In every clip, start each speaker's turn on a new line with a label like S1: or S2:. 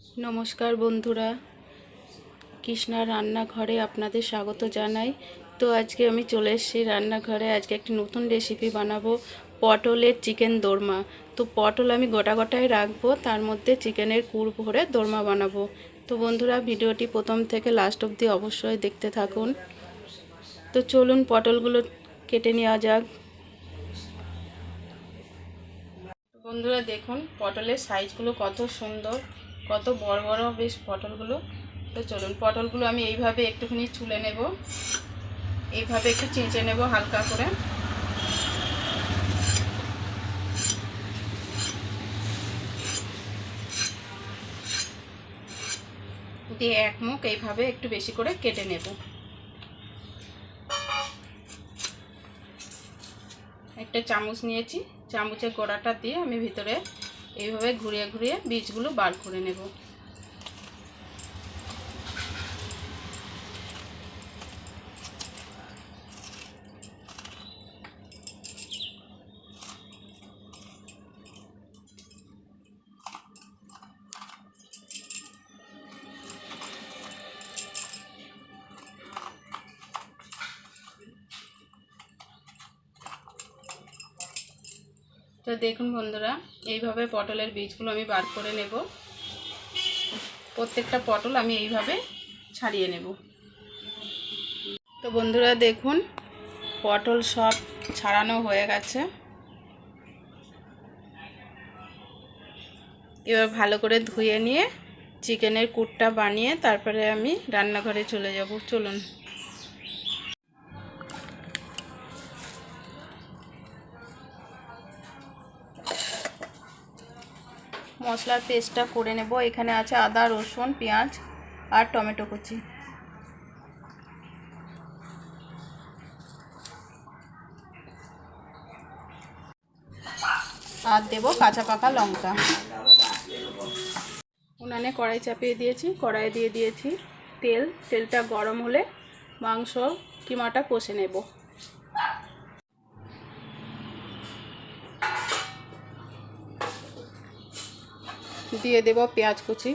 S1: নমস্কার বন্ধুরা, কৃষ্ণার রান্নাঘরে আপনাদের স্বাগত জানাই। তো আজকে আমি চলে এসেছি রান্নাঘরে। আজকে একটি নতুন রেসিপি বানাবো, পটলের চিকেন দোরমা। তো পটল আমি গোটা গোটায় রাখবো, তার মধ্যে চিকেনের কুর ভরে দোরমা বানাবো। তো বন্ধুরা, ভিডিওটি প্রথম থেকে লাস্ট অবধি অবশ্যই দেখতে থাকুন। তো চলুন পটলগুলো কেটে নেওয়া যাক। বন্ধুরা দেখুন পটলের সাইজগুলো কত সুন্দর, কত বড় বড় বেশ পটলগুলো। তো চলুন পটলগুলো আমি এইভাবে একটুখানি ছুলে নেব, এইভাবে একটু চেঁচে নেব হালকা করে। দিয়ে এক মুখ এইভাবে একটু বেশি করে কেটে নেব। একটা চামচ নিয়েছি, চামচের গোড়াটা দিয়ে আমি ভিতরে এইভাবে ঘুরিয়ে ঘুরিয়ে বীজগুলো বার করে নেব। তো দেখুন বন্ধুরা, এইভাবে পটলের বীজগুলো আমি বার করে নেব। প্রত্যেকটা পটল আমি এইভাবে ছাড়িয়ে নেব। তো বন্ধুরা দেখুন পটল সব ছাড়ানো হয়ে গেছে। এবার ভালো করে ধুয়ে নিয়ে চিকেনের কুটটা বানিয়ে তারপরে আমি রান্নাঘরে চলে যাব। চলুন। মশলার পেস্টটা করে নেব। এখানে আছে আদা, রসুন, পেঁয়াজ আর টমেটো কুচি। আর দেব কাঁচা পাকা লঙ্কা। উনানে কড়াই চাপিয়ে দিয়েছি, কড়াই দিয়ে দিয়েছি তেল। তেলটা গরম হলে মাংস কিমাটা কষে নেব। দিয়ে দেব পেঁয়াজ কুচি।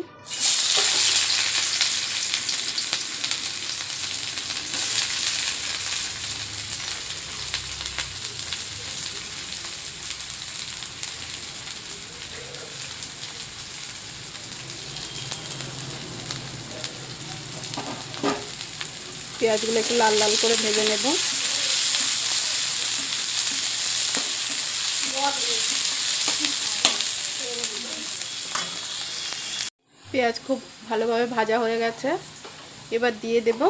S1: পেঁয়াজগুলো একটু লাল লাল করে ভেজে নেব। পেঁয়াজ খুব ভালোভাবে ভাজা হয়ে গেছে। এবার দিয়ে দেব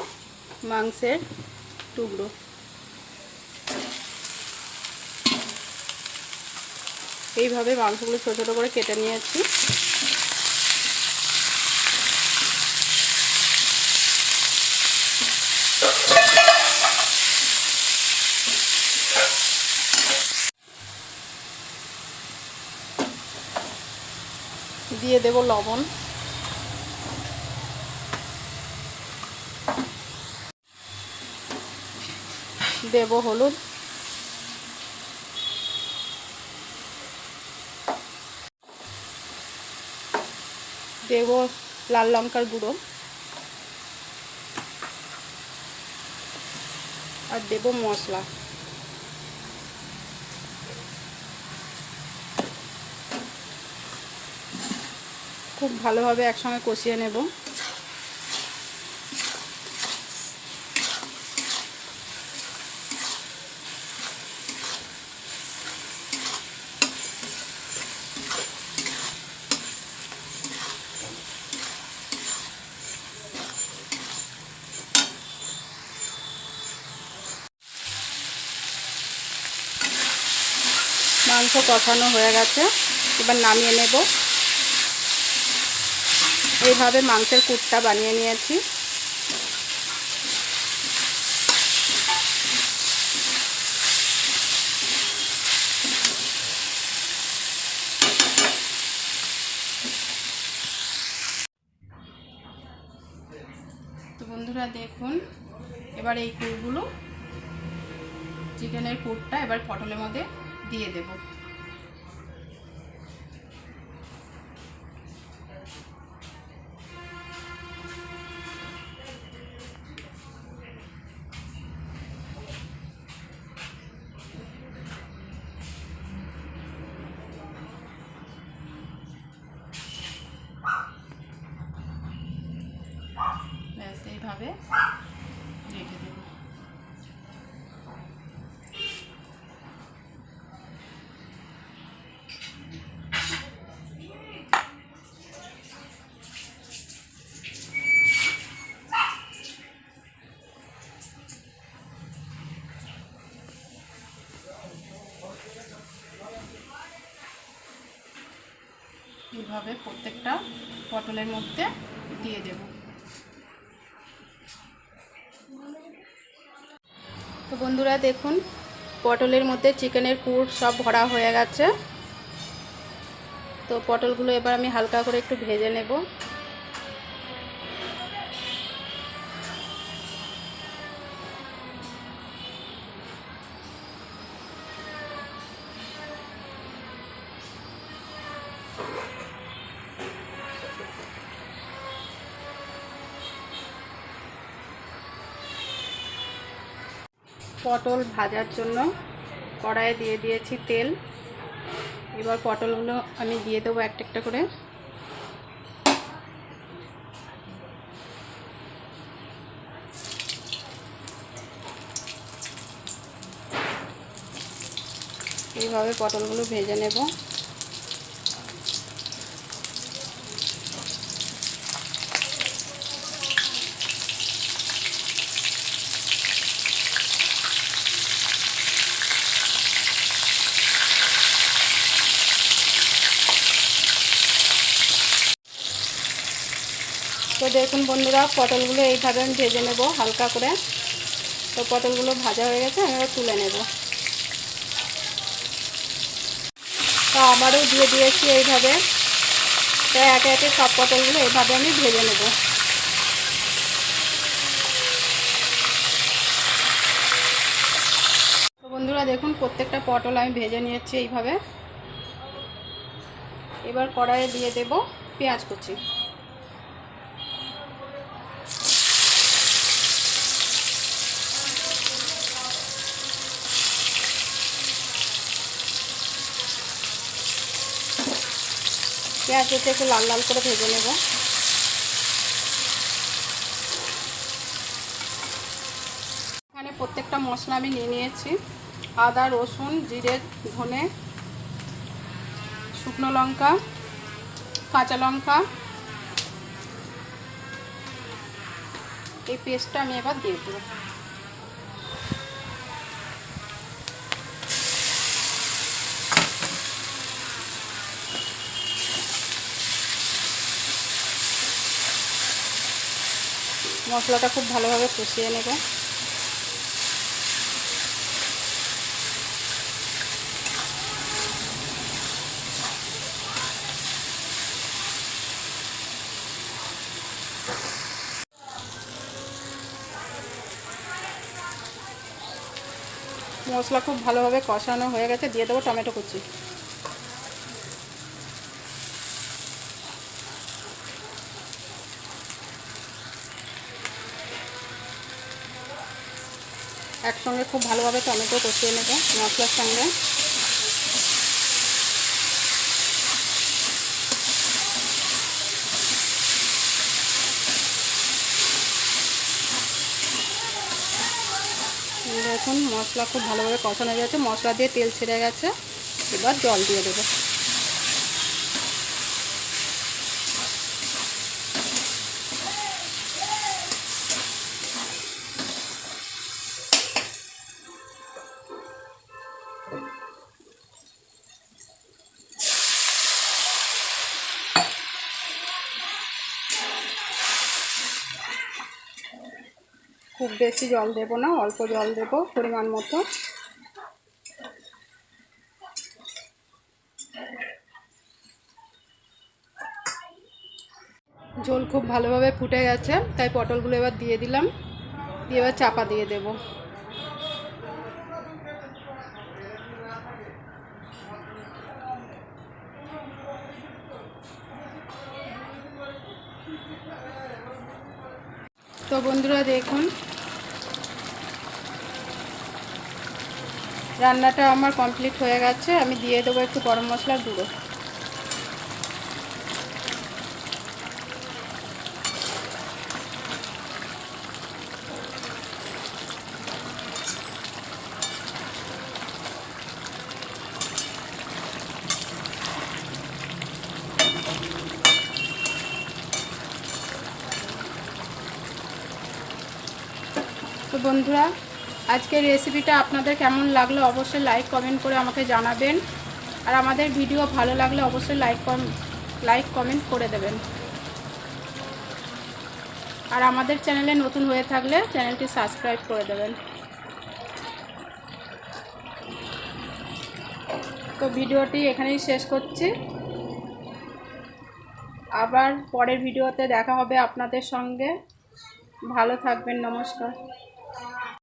S1: মাংসের টুকরো। এইভাবে মাংসগুলো ছোটো ছোটো করে কেটে নিয়েছি। দিয়ে দেব লবণ, দেব হলুদ, দেব লাল লঙ্কার গুঁড়ো আর দেব মশলা। খুব ভালোভাবে একসঙ্গে কষিয়ে নেব। মাংস কষানো হয়ে গেছে, এবার নামিয়ে নেব। এইভাবে মাংসের কুটটা বানিয়ে নিয়েছি। তো বন্ধুরা দেখুন, এবার এই কুটগুলো, চিকেনের কুটটা এবার পটলের মধ্যে দিয়ে দেব। ব্যাস এইভাবে রেখে দেব। এইভাবে প্রত্যেকটা পটলের মধ্যে দিয়ে দেব। তো বন্ধুরা দেখুন, পটলের মধ্যে চিকেনের পুর সব ভরা হয়ে গেছে। তো পটলগুলো এবার আমি হালকা করে একটু ভেজে নেব। পটল ভাজার জন্য কড়াইয়ে দিয়ে দিয়েছি তেল। এবার পটলগুলো আমি দিয়ে দেবো একটা একটা করে। এইভাবে পটলগুলো ভেজে নেব। তো দেখুন বন্ধুরা, পটলগুলো এইভাবে আমি ভেজে নেব হালকা করে। তো পটলগুলো ভাজা হয়ে গেছে, আমি এবার তুলে নেব। তো আবারও দিয়ে দিয়েছি এইভাবে। তো একে একে সব পটলগুলো এইভাবে আমি ভেজে নেব। তো বন্ধুরা দেখুন, প্রত্যেকটা পটল আমি ভেজে নিয়েছি এইভাবে। এবার কড়াইয়ে দিয়ে দেব পেঁয়াজ কুচি। পেঁয়াজটা একটু লাল লাল করে ভেজে নেব। এখানে প্রত্যেকটা মশলা আমি নিয়ে নিয়েছি। আদা, রসুন, জিরে, ধনে, শুকনো লঙ্কা, কাঁচা লঙ্কা, এই পেস্টটা আমি এবার দিয়ে দেব। মশলাটা খুব ভালোভাবে কষিয়ে নেব। মশলা খুব ভালোভাবে কষানো হয়ে গেছে, দিয়ে দেবো টমেটো কুচি। একসঙ্গে খুব ভালোভাবে টমেটো কষিয়ে নেব মশলার সঙ্গে। দেখুন মশলা খুব ভালোভাবে কষানো হয়ে গেছে, মশলা দিয়ে তেল ছেড়ে গেছে। এবার জল দিয়ে দেবো। খুব বেশি জল দেব না, অল্প জল দেব পরিমাণ মতো। ঝোল খুব ভালোভাবে ফুটে গেছে, তাই পটলগুলো এবার দিয়ে দিলাম। দিয়ে এবার চাপা দিয়ে দেব। তো বন্ধুরা দেখুন, রান্নাটা আমার কমপ্লিট হয়ে গেছে। আমি দিয়ে দেবো একটু গরম মশলার গুঁড়ো। তো বন্ধুরা, আজকের রেসিপিটা আপনাদের কেমন লাগলো অবশ্যই লাইক কমেন্ট করে আমাকে জানাবেন। আর আমাদের ভিডিও ভালো লাগলে অবশ্যই লাইক কমেন্ট করে দেবেন। আর আমাদের চ্যানেলে নতুন হয়ে থাকলে চ্যানেলটি সাবস্ক্রাইব করে দেবেন। তো ভিডিওটি এখানেই শেষ করছি। আবার পরের ভিডিওতে দেখা হবে আপনাদের সঙ্গে। ভালো থাকবেন। নমস্কার।